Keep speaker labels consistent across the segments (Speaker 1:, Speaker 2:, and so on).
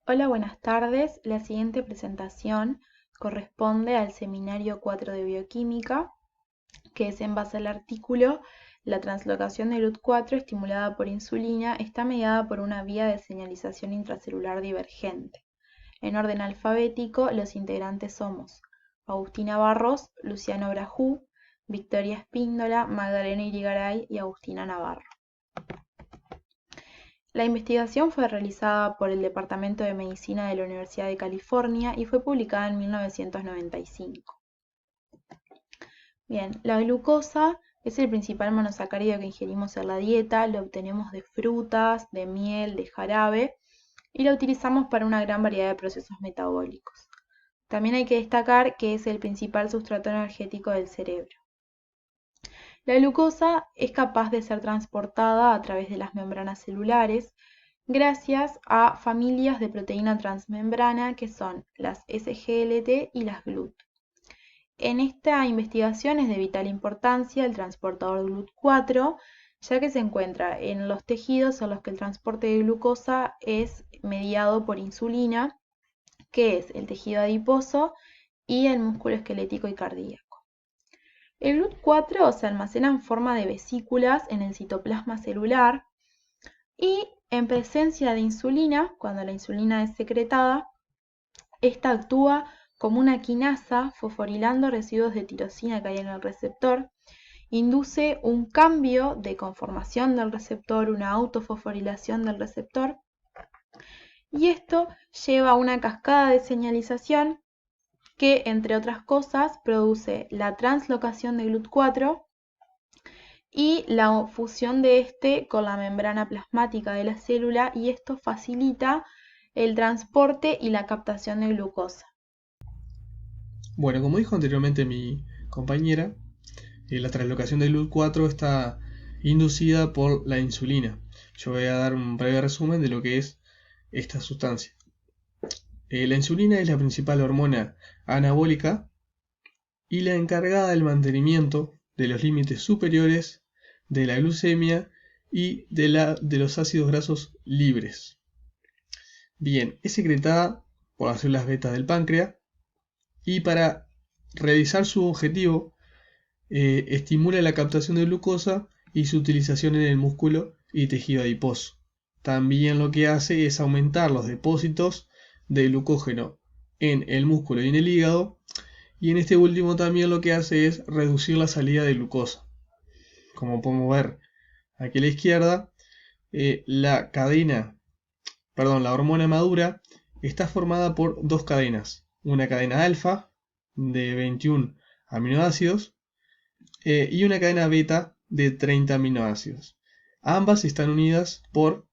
Speaker 1: Hola, buenas tardes. La siguiente presentación corresponde al seminario 4 de bioquímica, que es en base al artículo "La translocación de GLUT4 estimulada por insulina está mediada por una vía de señalización intracelular divergente". En orden alfabético, los integrantes somos Agustina Barros, Luciano Brajú, Victoria Espíndola, Magdalena Irigaray y Agustina Navarro. La investigación fue realizada por el Departamento de Medicina de la Universidad de California y fue publicada en 1995. Bien, la glucosa es el principal monosacárido que ingerimos en la dieta, lo obtenemos de frutas, de miel, de jarabe y lo utilizamos para una gran variedad de procesos metabólicos. También hay que destacar que es el principal sustrato energético del cerebro. La glucosa es capaz de ser transportada a través de las membranas celulares gracias a familias de proteína transmembrana que son las SGLT y las GLUT. En esta investigación es de vital importancia el transportador GLUT4, ya que se encuentra en los tejidos en los que el transporte de glucosa es mediado por insulina, que es el tejido adiposo y el músculo esquelético y cardíaco. El GLUT4 se almacena en forma de vesículas en el citoplasma celular y en presencia de insulina, cuando la insulina es secretada, esta actúa como una quinasa fosforilando residuos de tirosina que hay en el receptor, induce un cambio de conformación del receptor, una autofosforilación del receptor, y esto lleva a una cascada de señalización que, entre otras cosas, produce la translocación de GLUT4 y la fusión de este con la membrana plasmática de la célula, y esto facilita el transporte y la captación de glucosa.
Speaker 2: Bueno, como dijo anteriormente mi compañera, la translocación del GLUT4 está inducida por la insulina. Yo voy a dar un breve resumen de lo que es esta sustancia. La insulina es la principal hormona anabólica y la encargada del mantenimiento de los límites superiores de la glucemia y de los ácidos grasos libres. Bien, es secretada por las células beta del páncreas y para realizar su objetivo estimula la captación de glucosa y su utilización en el músculo y tejido adiposo. También lo que hace es aumentar los depósitos de glucógeno en el músculo y en el hígado, y en este último también lo que hace es reducir la salida de glucosa. Como podemos ver aquí a la izquierda, la hormona madura está formada por dos cadenas. Una cadena alfa de 21 aminoácidos y una cadena beta de 30 aminoácidos. Ambas están unidas por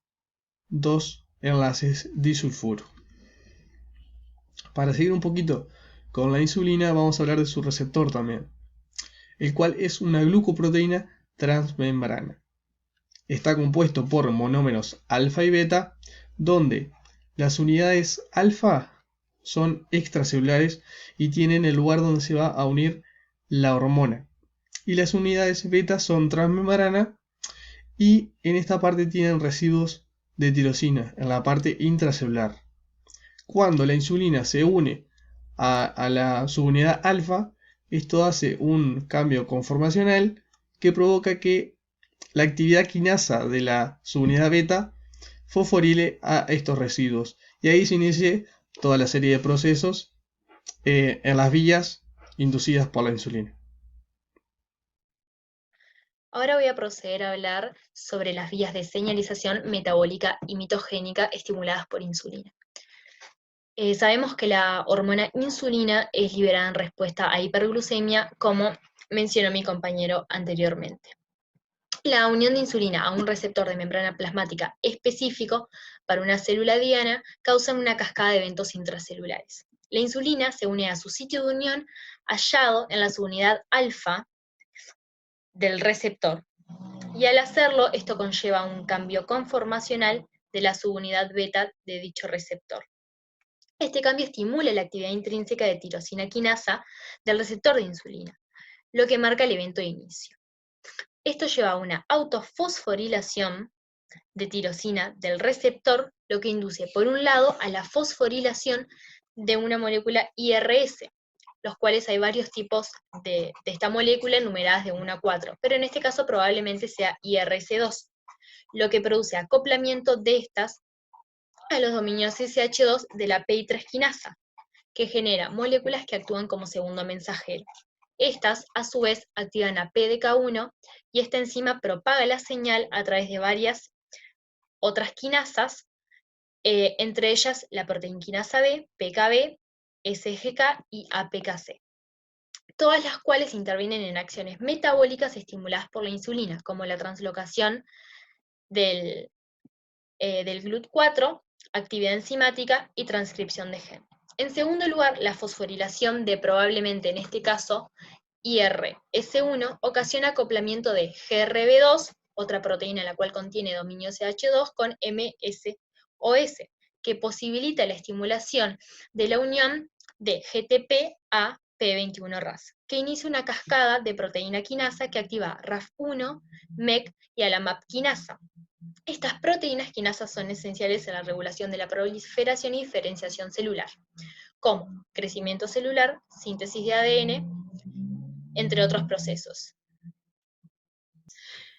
Speaker 2: dos enlaces disulfuro. Para seguir un poquito con la insulina, vamos a hablar de su receptor también, el cual es una glucoproteína transmembrana. Está compuesto por monómeros alfa y beta, donde las unidades alfa son extracelulares y tienen el lugar donde se va a unir la hormona, y las unidades beta son transmembrana y en esta parte tienen residuos de tirosina en la parte intracelular. Cuando la insulina se une a la subunidad alfa, esto hace un cambio conformacional que provoca que la actividad quinasa de la subunidad beta fosforile a estos residuos, y ahí se inicia toda la serie de procesos en las vías inducidas por la insulina.
Speaker 3: Ahora voy a proceder a hablar sobre las vías de señalización metabólica y mitogénica estimuladas por insulina. Sabemos que la hormona insulina es liberada en respuesta a hiperglucemia, como mencionó mi compañero anteriormente. La unión de insulina a un receptor de membrana plasmática específico para una célula diana causa una cascada de eventos intracelulares. La insulina se une a su sitio de unión hallado en la subunidad alfa del receptor, y al hacerlo esto conlleva un cambio conformacional de la subunidad beta de dicho receptor. Este cambio estimula la actividad intrínseca de tirosina quinasa del receptor de insulina, lo que marca el evento de inicio. Esto lleva a una autofosforilación de tirosina del receptor, lo que induce, por un lado, a la fosforilación de una molécula IRS, los cuales hay varios tipos de esta molécula numeradas de 1 a 4, pero en este caso probablemente sea IRS2, lo que produce acoplamiento de estas a los dominios SH2 de la PI3 quinasa, que genera moléculas que actúan como segundo mensajero. Estas, a su vez, activan a PDK1 y esta enzima propaga la señal a través de varias otras quinasas, entre ellas la proteinquinasa B, PKB, SGK y APKC, todas las cuales intervienen en acciones metabólicas estimuladas por la insulina, como la translocación del GLUT4, actividad enzimática y transcripción de gen. En segundo lugar, la fosforilación de probablemente en este caso IRS1 ocasiona acoplamiento de GRB2, otra proteína la cual contiene dominio CH2, con MSOS, que posibilita la estimulación de la unión de GTP a P21-Ras, que inicia una cascada de proteína quinasa que activa RAF1, MEC y a la MAP quinasa. Estas proteínas quinasas son esenciales en la regulación de la proliferación y diferenciación celular, como crecimiento celular, síntesis de ADN, entre otros procesos.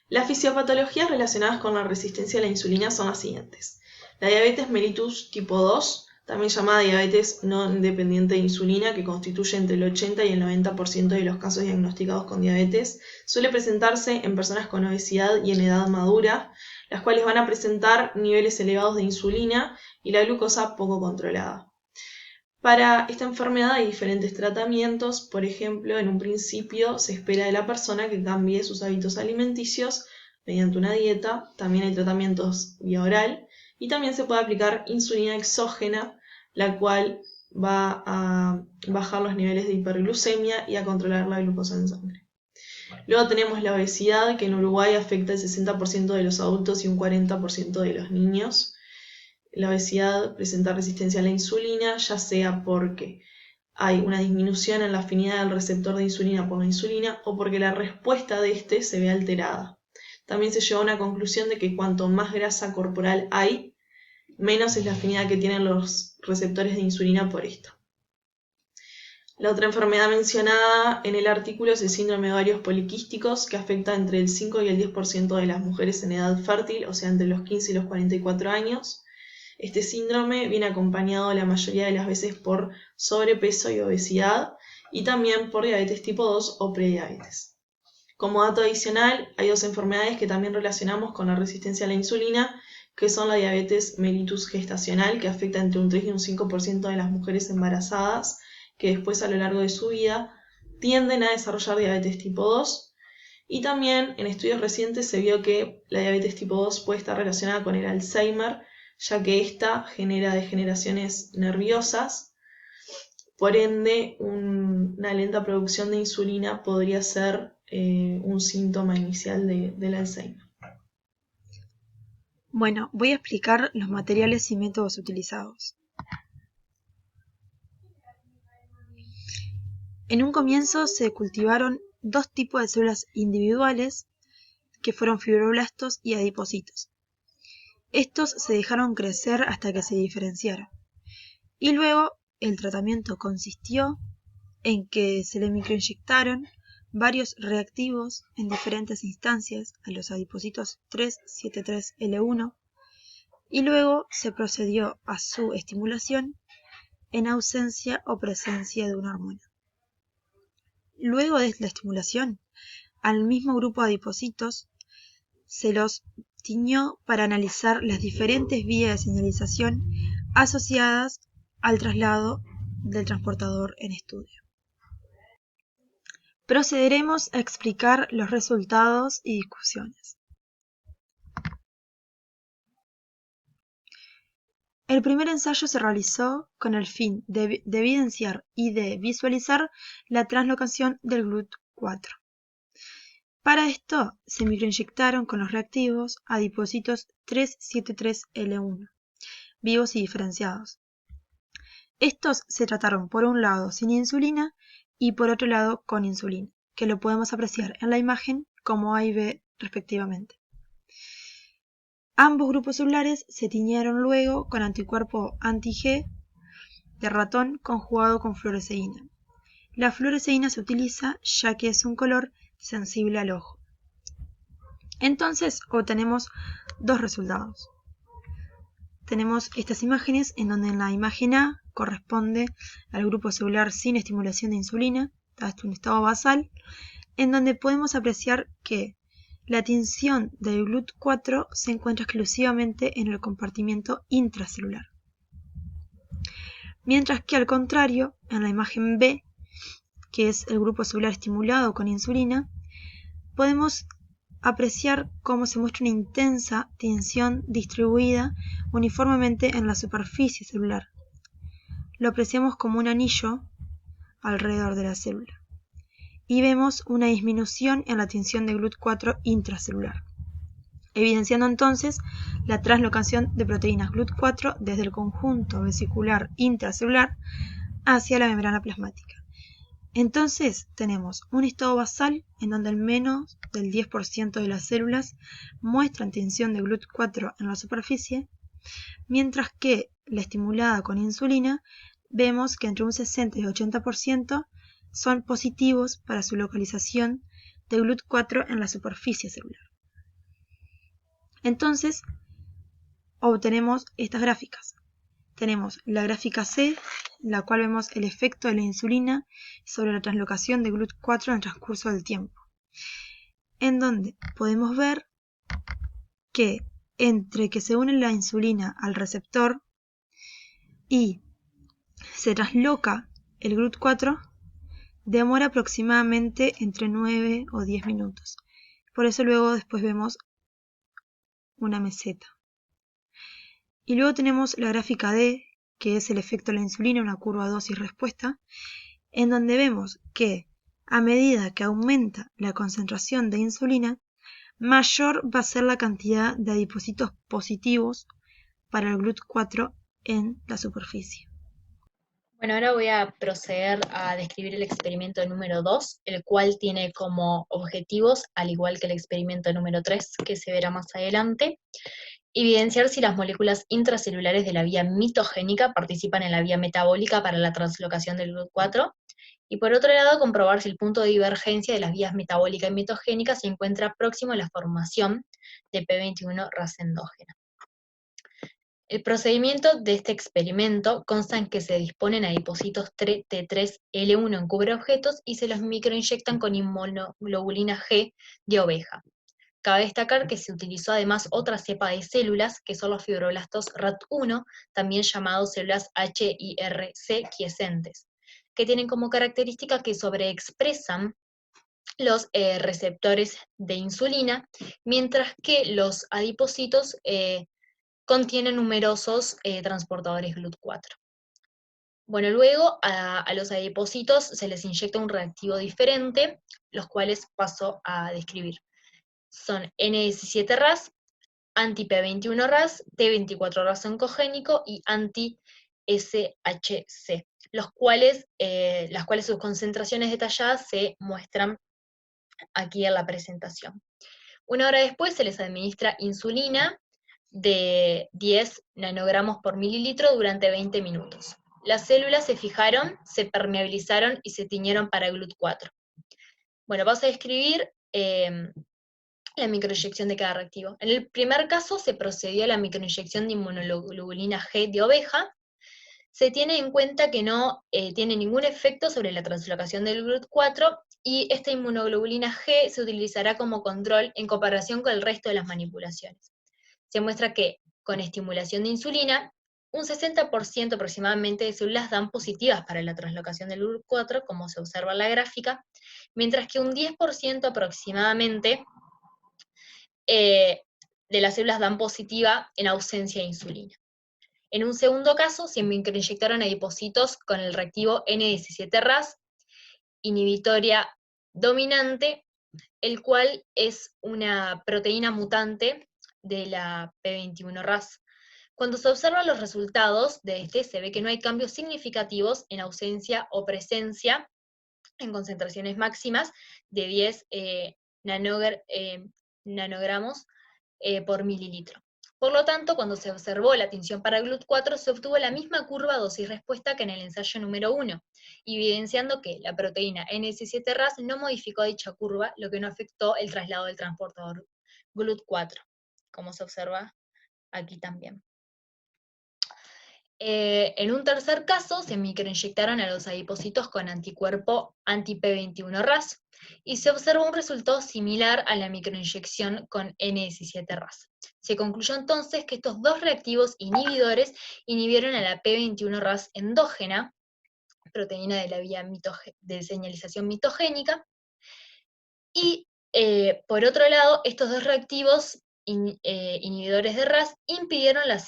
Speaker 4: Las fisiopatologías relacionadas con la resistencia a la insulina son las siguientes. La diabetes mellitus tipo 2, también llamada diabetes no dependiente de insulina, que constituye entre el 80 y el 90% de los casos diagnosticados con diabetes, suele presentarse en personas con obesidad y en edad madura, las cuales van a presentar niveles elevados de insulina y la glucosa poco controlada. Para esta enfermedad hay diferentes tratamientos. Por ejemplo, en un principio se espera de la persona que cambie sus hábitos alimenticios mediante una dieta. También hay tratamientos vía oral y también se puede aplicar insulina exógena, la cual va a bajar los niveles de hiperglucemia y a controlar la glucosa en sangre. Luego tenemos la obesidad, que en Uruguay afecta el 60% de los adultos y un 40% de los niños. La obesidad presenta resistencia a la insulina, ya sea porque hay una disminución en la afinidad del receptor de insulina por la insulina o porque la respuesta de este se ve alterada. También se llegó a una conclusión de que cuanto más grasa corporal hay, menos es la afinidad que tienen los receptores de insulina por esto. La otra enfermedad mencionada en el artículo es el síndrome de ovarios poliquísticos, que afecta entre el 5 y el 10% de las mujeres en edad fértil, o sea, entre los 15 y los 44 años. Este síndrome viene acompañado la mayoría de las veces por sobrepeso y obesidad, y también por diabetes tipo 2 o prediabetes. Como dato adicional, hay dos enfermedades que también relacionamos con la resistencia a la insulina, que son la diabetes mellitus gestacional, que afecta entre un 3 y un 5% de las mujeres embarazadas, que después a lo largo de su vida tienden a desarrollar diabetes tipo 2, y también en estudios recientes se vio que la diabetes tipo 2 puede estar relacionada con el Alzheimer, ya que esta genera degeneraciones nerviosas. Por ende, una lenta producción de insulina podría ser un síntoma inicial del Alzheimer.
Speaker 5: Bueno, voy a explicar los materiales y métodos utilizados. En un comienzo se cultivaron dos tipos de células individuales, que fueron fibroblastos y adipocitos. Estos se dejaron crecer hasta que se diferenciaron. Y luego el tratamiento consistió en que se le microinyectaron varios reactivos en diferentes instancias a los adipocitos 373L1 y luego se procedió a su estimulación en ausencia o presencia de una hormona. Luego de la estimulación, al mismo grupo de adipocitos se los tiñó para analizar las diferentes vías de señalización asociadas al traslado del transportador en estudio. Procederemos a explicar los resultados y discusiones. El primer ensayo se realizó con el fin de evidenciar y de visualizar la translocación del GLUT4. Para esto se microinyectaron con los reactivos adipocitos 373L1, vivos y diferenciados. Estos se trataron por un lado sin insulina y por otro lado con insulina, que lo podemos apreciar en la imagen como A y B respectivamente. Ambos grupos celulares se tiñeron luego con anticuerpo anti-G de ratón conjugado con fluoresceína. La fluoresceína se utiliza ya que es un color sensible al ojo. Entonces obtenemos dos resultados. Tenemos estas imágenes en donde en la imagen A corresponde al grupo celular sin estimulación de insulina, hasta un estado basal, en donde podemos apreciar que la tinción del GLUT4 se encuentra exclusivamente en el compartimiento intracelular. Mientras que al contrario, en la imagen B, que es el grupo celular estimulado con insulina, podemos apreciar cómo se muestra una intensa tinción distribuida uniformemente en la superficie celular. Lo apreciamos como un anillo alrededor de la célula. Y vemos una disminución en la tinción de GLUT4 intracelular, evidenciando entonces la translocación de proteínas GLUT4 desde el conjunto vesicular intracelular hacia la membrana plasmática. Entonces tenemos un estado basal en donde al menos del 10% de las células muestran tinción de GLUT4 en la superficie, mientras que la estimulada con insulina vemos que entre un 60 y 80% son positivos para su localización de GLUT4 en la superficie celular. Entonces obtenemos estas gráficas. Tenemos la gráfica C, en la cual vemos el efecto de la insulina sobre la translocación de GLUT4 en el transcurso del tiempo, en donde podemos ver que entre que se une la insulina al receptor y se trasloca el GLUT4, demora aproximadamente entre 9 o 10 minutos. Por eso luego después vemos una meseta. Y luego tenemos la gráfica D, que es el efecto de la insulina, una curva dosis-respuesta, en donde vemos que a medida que aumenta la concentración de insulina, mayor va a ser la cantidad de adipocitos positivos para el GLUT4 en la superficie.
Speaker 3: Bueno, ahora voy a proceder a describir el experimento número 2, el cual tiene como objetivos, al igual que el experimento número 3, que se verá más adelante, evidenciar si las moléculas intracelulares de la vía mitogénica participan en la vía metabólica para la translocación del GLUT4, y por otro lado, comprobar si el punto de divergencia de las vías metabólica y mitogénica se encuentra próximo a la formación de P21 ras endógena. El procedimiento de este experimento consta en que se disponen adipocitos T3L1 en cubreobjetos y se los microinyectan con inmunoglobulina G de oveja. Cabe destacar que se utilizó además otra cepa de células, que son los fibroblastos RAT1, también llamados células HIRC quiescentes, que tienen como característica que sobreexpresan los receptores de insulina, mientras que los adipocitos contienen numerosos transportadores GLUT4. Bueno, luego a los adipocitos se les inyecta un reactivo diferente, los cuales paso a describir. Son N17-RAS, anti-P21-RAS, T24-RAS oncogénico y anti-SHC, las cuales sus concentraciones detalladas se muestran aquí en la presentación. Una hora después se les administra insulina de 10 nanogramos por mililitro durante 20 minutos. Las células se fijaron, se permeabilizaron y se tiñeron para GLUT4. Bueno, vamos a describir la microinyección de cada reactivo. En el primer caso se procedió a la microinyección de inmunoglobulina G de oveja. Se tiene en cuenta que no tiene ningún efecto sobre la translocación del GLUT4 y esta inmunoglobulina G se utilizará como control en comparación con el resto de las manipulaciones. Se muestra que con estimulación de insulina, un 60% aproximadamente de células dan positivas para la translocación del GLUT4, como se observa en la gráfica, mientras que un 10% aproximadamente de las células dan positiva en ausencia de insulina. En un segundo caso, se microinyectaron adipocitos con el reactivo N17-RAS, inhibitoria dominante, el cual es una proteína mutante de la P21-RAS. Cuando se observan los resultados de este, se ve que no hay cambios significativos en ausencia o presencia en concentraciones máximas de 10 nanogramos por mililitro. Por lo tanto, cuando se observó la tinción para GLUT4, se obtuvo la misma curva dosis-respuesta que en el ensayo número 1, evidenciando que la proteína NS7-RAS no modificó dicha curva, lo que no afectó el traslado del transportador GLUT4, como se observa aquí también. En un tercer caso, se microinyectaron a los adipocitos con anticuerpo anti-P21-RAS y se observó un resultado similar a la microinyección con NS7-RAS. Se concluyó entonces que estos dos reactivos inhibidores inhibieron a la P21-RAS endógena, proteína de la vía de señalización mitogénica, y por otro lado, estos dos reactivos inhibidores de RAS impidieron la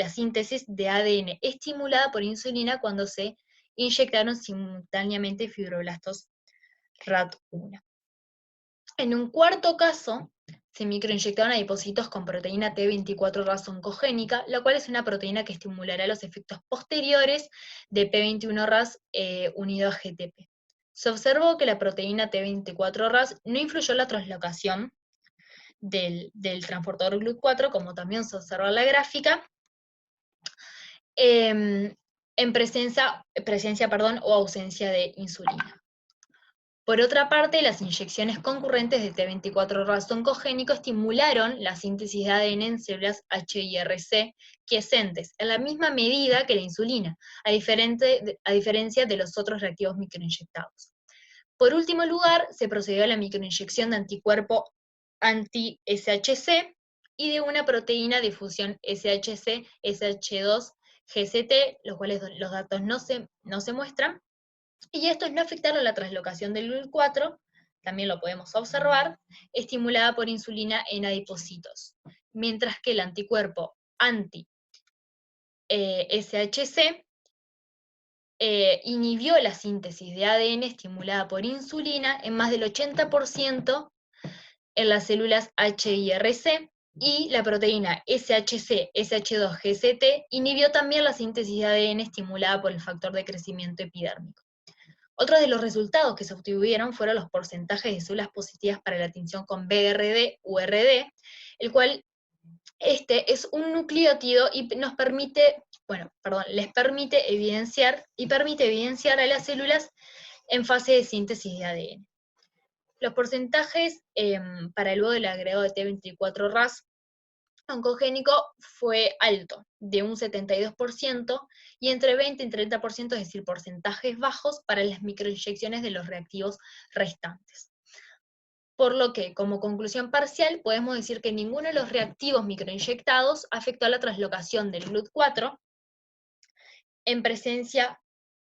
Speaker 3: síntesis de ADN estimulada por insulina cuando se inyectaron simultáneamente fibroblastos RAT1. En un cuarto caso, se microinyectaron adipocitos con proteína T24-RAS oncogénica, la cual es una proteína que estimulará los efectos posteriores de P21-RAS unido a GTP. Se observó que la proteína T24-RAS no influyó en la translocación del transportador GLUT4, como también se observa en la gráfica, en presencia o ausencia de insulina. Por otra parte, las inyecciones concurrentes de T24-RAS oncogénico estimularon la síntesis de ADN en células HIRC quiescentes, en la misma medida que la insulina, a diferencia de los otros reactivos microinyectados. Por último lugar, se procedió a la microinyección de anticuerpo anti-SHC y de una proteína de fusión SHC-SH2-GCT, los cuales los datos no se muestran, y estos no afectaron la translocación del GLUT4, también lo podemos observar, estimulada por insulina en adipocitos, mientras que el anticuerpo anti-SHC inhibió la síntesis de ADN estimulada por insulina en más del 80% en las células HIRC, y la proteína SHC-SH2-GCT inhibió también la síntesis de ADN estimulada por el factor de crecimiento epidérmico. Otros de los resultados que se obtuvieron fueron los porcentajes de células positivas para la tinción con BRD-URD, el cual es un nucleótido y les permite evidenciar a las células en fase de síntesis de ADN. Los porcentajes para luego del agregado de T24-RAS oncogénico fue alto, de un 72%, y entre 20 y 30%, es decir, porcentajes bajos para las microinyecciones de los reactivos restantes. Por lo que, como conclusión parcial, podemos decir que ninguno de los reactivos microinyectados afectó a la translocación del GLUT4 en presencia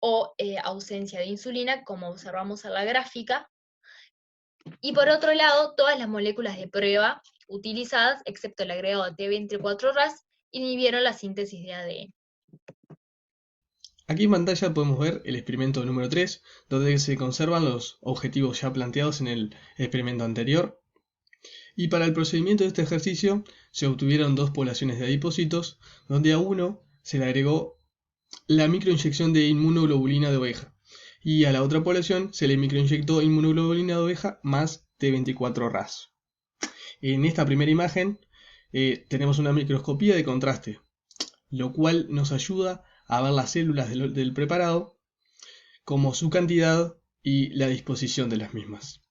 Speaker 3: o ausencia de insulina, como observamos en la gráfica. Y por otro lado, todas las moléculas de prueba utilizadas, excepto el agregado de T24-RAS, inhibieron la síntesis de ADN.
Speaker 2: Aquí en pantalla podemos ver el experimento número 3, donde se conservan los objetivos ya planteados en el experimento anterior. Y para el procedimiento de este ejercicio se obtuvieron dos poblaciones de adipocitos, donde a uno se le agregó la microinyección de inmunoglobulina de oveja, y a la otra población se le microinyectó inmunoglobulina de oveja más T24-RAS. En esta primera imagen tenemos una microscopía de contraste, lo cual nos ayuda a ver las células del preparado, como su cantidad y la disposición de las mismas.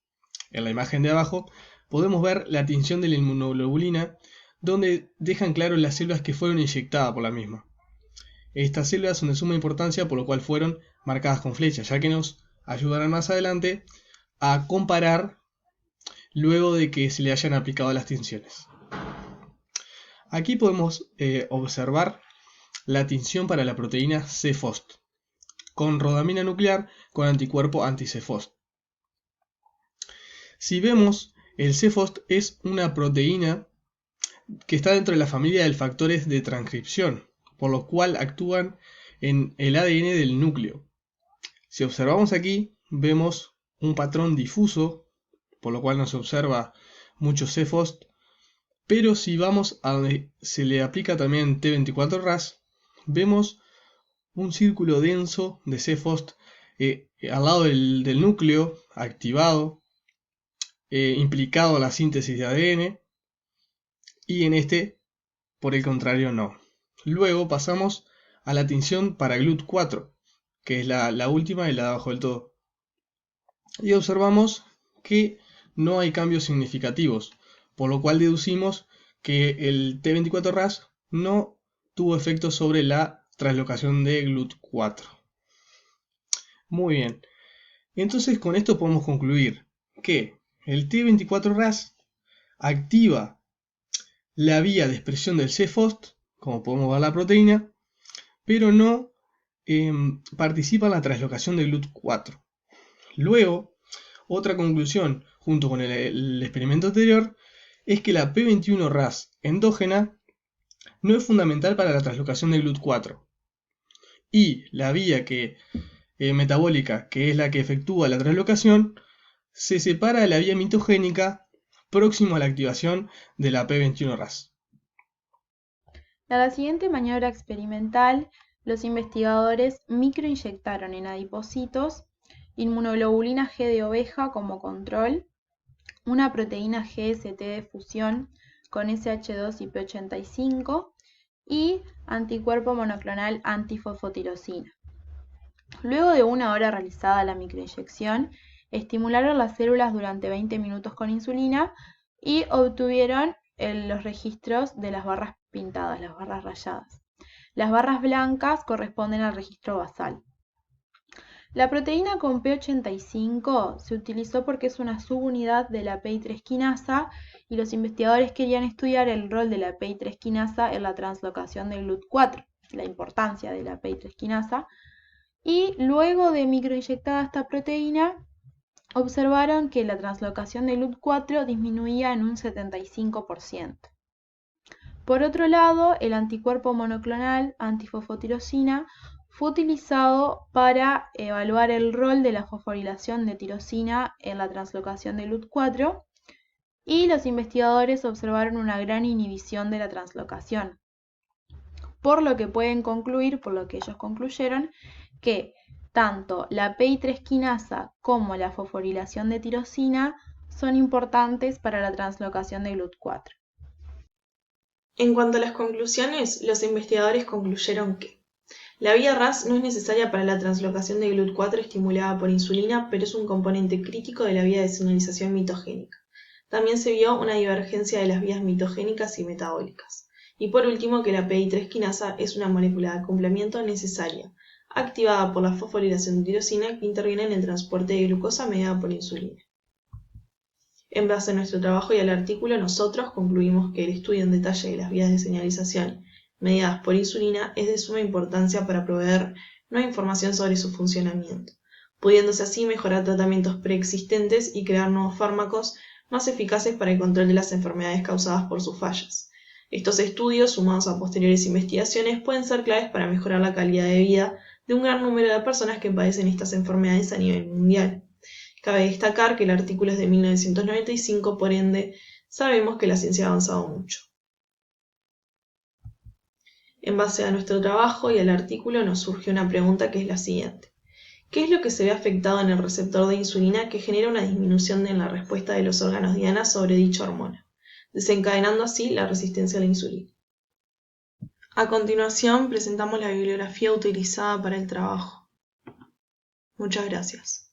Speaker 2: En la imagen de abajo podemos ver la tinción de la inmunoglobulina, donde dejan claro las células que fueron inyectadas por la misma. Estas células son de suma importancia, por lo cual fueron marcadas con flechas, ya que nos ayudarán más adelante a comparar luego de que se le hayan aplicado las tinciones. Aquí podemos observar la tinción para la proteína CFOST, con rodamina nuclear con anticuerpo anti-CFOST. Si vemos, el CFOST es una proteína que está dentro de la familia de factores de transcripción, por lo cual actúan en el ADN del núcleo. Si observamos aquí, vemos un patrón difuso, por lo cual no se observa mucho CFOST, pero si vamos a donde se le aplica también T24-RAS, vemos un círculo denso de CFOST al lado del núcleo, activado, implicado en la síntesis de ADN, y en este por el contrario no. Luego pasamos a la tinción para GLUT4, que es la última y la de abajo del todo. Y observamos que no hay cambios significativos, por lo cual deducimos que el T24RAS no tuvo efecto sobre la translocación de GLUT4. Muy bien. Entonces con esto podemos concluir que el T24RAS activa la vía de expresión del CFOST, como podemos ver la proteína, pero no participa en la translocación de GLUT4. Luego, otra conclusión, junto con el experimento anterior, es que la P21RAS endógena no es fundamental para la translocación de GLUT4. Y la vía metabólica, que es la que efectúa la translocación, se separa de la vía mitogénica próximo a la activación de la P21RAS.
Speaker 1: En la siguiente maniobra experimental, los investigadores microinyectaron en adipocitos inmunoglobulina G de oveja como control, una proteína GST de fusión con SH2 y P85 y anticuerpo monoclonal antifosfotirosina. Luego de una hora realizada la microinyección, estimularon las células durante 20 minutos con insulina y obtuvieron los registros de las barras pintadas, las barras rayadas. Las barras blancas corresponden al registro basal. La proteína con P85 se utilizó porque es una subunidad de la PI3 quinasa y los investigadores querían estudiar el rol de la PI3 quinasa en la translocación del GLUT4, la importancia de la PI3 quinasa. Y luego de microinyectada esta proteína, observaron que la translocación de GLUT4 disminuía en un 75%. Por otro lado, el anticuerpo monoclonal antifosfotirosina fue utilizado para evaluar el rol de la fosforilación de tirosina en la translocación de GLUT4 y los investigadores observaron una gran inhibición de la translocación, por lo que pueden concluir, por lo que ellos concluyeron, que tanto la PI3 quinasa como la fosforilación de tirosina son importantes para la translocación de GLUT4.
Speaker 4: En cuanto a las conclusiones, los investigadores concluyeron que la vía RAS no es necesaria para la translocación de GLUT4 estimulada por insulina, pero es un componente crítico de la vía de señalización mitogénica. También se vio una divergencia de las vías mitogénicas y metabólicas. Y por último, que la PI3 quinasa es una molécula de acoplamiento necesaria, activada por la fosforilación de tirosina que interviene en el transporte de glucosa mediada por insulina. En base a nuestro trabajo y al artículo, nosotros concluimos que el estudio en detalle de las vías de señalización mediadas por insulina es de suma importancia para proveer nueva información sobre su funcionamiento, pudiéndose así mejorar tratamientos preexistentes y crear nuevos fármacos más eficaces para el control de las enfermedades causadas por sus fallas. Estos estudios, sumados a posteriores investigaciones, pueden ser claves para mejorar la calidad de vida de un gran número de personas que padecen estas enfermedades a nivel mundial. Cabe destacar que el artículo es de 1995, por ende, sabemos que la ciencia ha avanzado mucho. En base a nuestro trabajo y al artículo nos surge una pregunta que es la siguiente. ¿Qué es lo que se ve afectado en el receptor de insulina que genera una disminución en la respuesta de los órganos diana sobre dicha hormona, desencadenando así la resistencia a la insulina? A continuación presentamos la bibliografía utilizada para el trabajo. Muchas gracias.